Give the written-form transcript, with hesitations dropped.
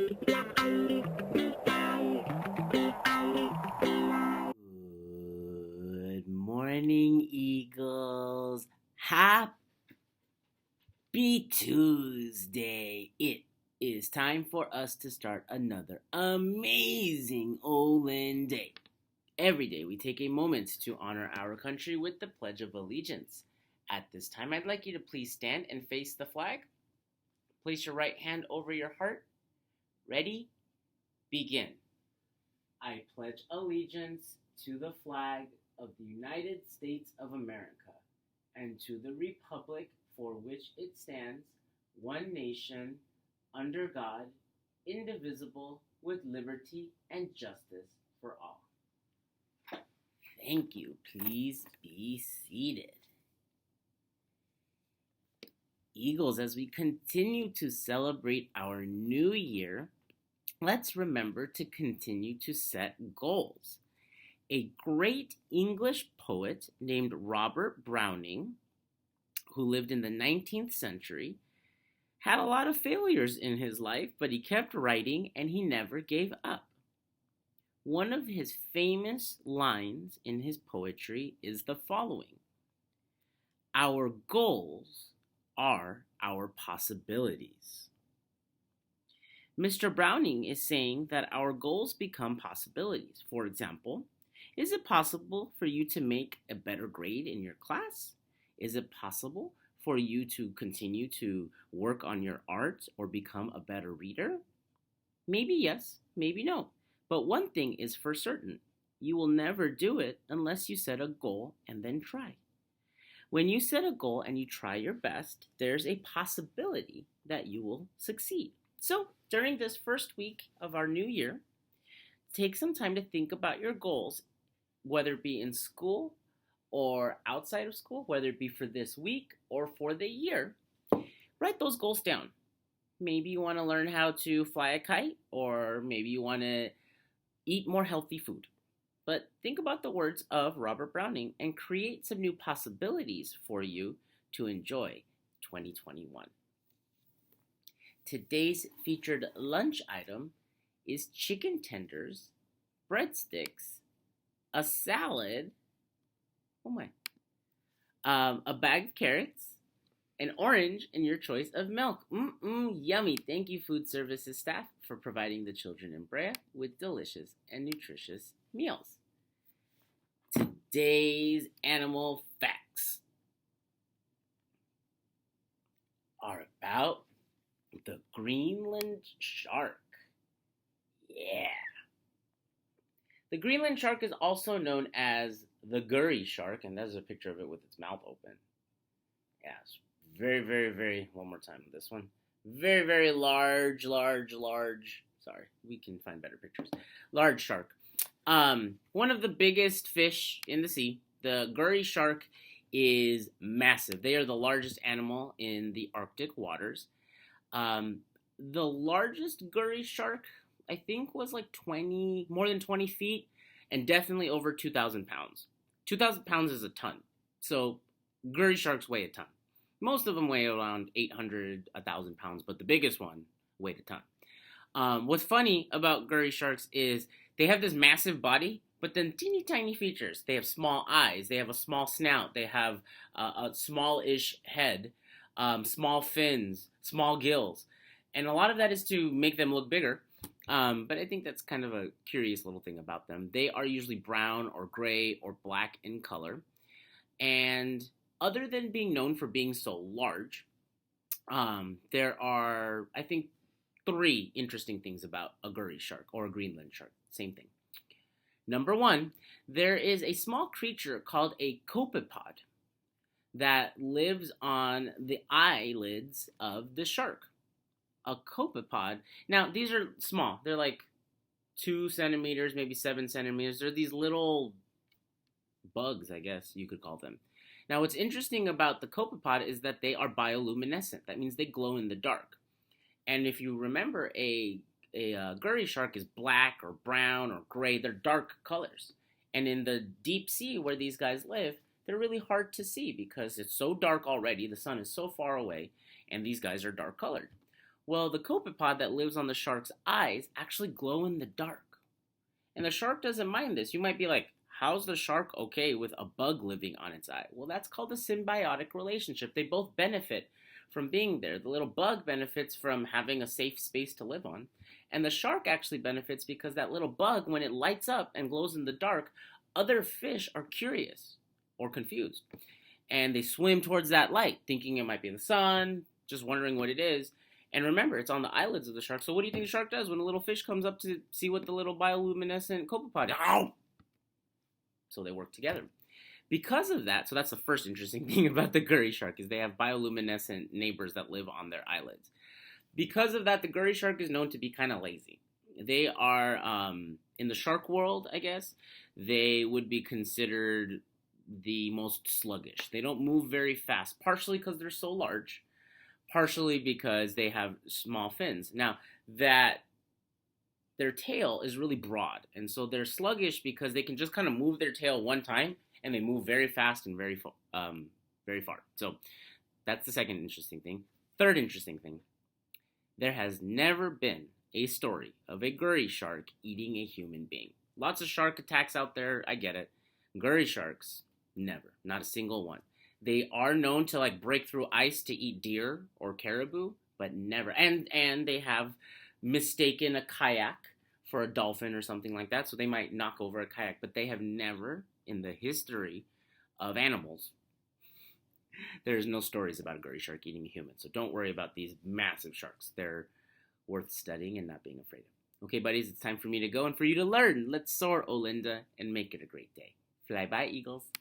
Good morning, Eagles. Happy Tuesday. It is time for us to start another amazing Olin day. Every day we take a moment to honor our country with the Pledge of Allegiance. At this time, I'd like you to please stand and face the flag. Place your right hand over your heart. Ready? Begin. I pledge allegiance to the flag of the United States of America and to the republic for which it stands, one nation, under God, indivisible, with liberty and justice for all. Thank you. Please be seated. Eagles, as we continue to celebrate our new year, let's remember to continue to set goals. A great English poet named Robert Browning, who lived in the 19th century, had a lot of failures in his life, but he kept writing and he never gave up. One of his famous lines in his poetry is the following: "Our goals are our possibilities." Mr. Browning is saying that our goals become possibilities. For example, is it possible for you to make a better grade in your class? Is it possible for you to continue to work on your art or become a better reader? Maybe yes, maybe no. But one thing is for certain: you will never do it unless you set a goal and then try. When you set a goal and you try your best, there's a possibility that you will succeed. So, during this first week of our new year, take some time to think about your goals, whether it be in school or outside of school, whether it be for this week or for the year. Write those goals down. Maybe you want to learn how to fly a kite, or maybe you want to eat more healthy food. But think about the words of Robert Browning and create some new possibilities for you to enjoy 2021. Today's featured lunch item is chicken tenders, breadsticks, a salad, a bag of carrots, an orange, and your choice of milk. Yummy. Thank you, food services staff, for providing the children in Brea with delicious and nutritious meals. Today's animal facts are about the Greenland shark. Yeah. The Greenland shark is also known as the Gurry shark, and there's a picture of it with its mouth open. Yeah, it's very, very, very, one more time this one. Very, very large, sorry, we can find better pictures. Large shark. One of the biggest fish in the sea. The Gurry shark is massive. They are the largest animal in the Arctic waters. The largest Gurry shark, I think, was like more than 20 feet, and definitely over 2,000 pounds. 2,000 pounds is a ton. So Gurry sharks weigh a ton. Most of them weigh around 800, 1,000 pounds, but the biggest one weighed a ton. What's funny about Gurry sharks is they have this massive body, but then teeny tiny features. They have small eyes, they have a small snout, they have a small-ish head, small fins, small gills. And a lot of that is to make them look bigger. But I think that's kind of a curious little thing about them. They are usually brown or gray or black in color. And other than being known for being so large, there are, I think, 3 interesting things about a Gurry shark or a Greenland shark. Same thing. Number 1, there is a small creature called a copepod that lives on the eyelids of the shark. A copepod. Now, these are small. They're like 2 centimeters, maybe 7 centimeters. They're these little bugs, I guess you could call them. Now, what's interesting about the copepod is that they are bioluminescent. That means they glow in the dark. And if you remember, a Gurry shark is black or brown or gray. They're dark colors. And in the deep sea where these guys live, they're really hard to see because it's so dark already. The sun is so far away, and these guys are dark colored. Well, the copepod that lives on the shark's eyes actually glow in the dark. And the shark doesn't mind this. You might be like, how's the shark okay with a bug living on its eye? Well, that's called a symbiotic relationship. They both benefit from being there. The little bug benefits from having a safe space to live on. And the shark actually benefits because that little bug, when it lights up and glows in the dark, other fish are curious or confused. And they swim towards that light, thinking it might be the sun, just wondering what it is. And remember, it's on the eyelids of the shark. So what do you think the shark does when a little fish comes up to see what the little bioluminescent copepod is? Ow! So they work together. Because of that, so that's the first interesting thing about the Gurry shark is they have bioluminescent neighbors that live on their eyelids. Because of that, the Gurry shark is known to be kind of lazy. They are, in the shark world, I guess, they would be considered the most sluggish. They don't move very fast, partially because they're so large, partially because they have small fins. Now, that their tail is really broad, and so they're sluggish because they can just kind of move their tail one time, and they move very fast and very far. So that's the second interesting thing. Third interesting thing, there has never been a story of a Gurry shark eating a human being. Lots of shark attacks out there, I get it. Gurry sharks, never, not a single one. They are known to like break through ice to eat deer or caribou, but never. And they have mistaken a kayak for a dolphin or something like that, so they might knock over a kayak, but they have never in the history of animals, there's no stories about a Gurry shark eating a human. So don't worry about these massive sharks. They're worth studying and not being afraid of. Okay, buddies, it's time for me to go and for you to learn. Let's soar, Olinda, and make it a great day. Fly by, eagles.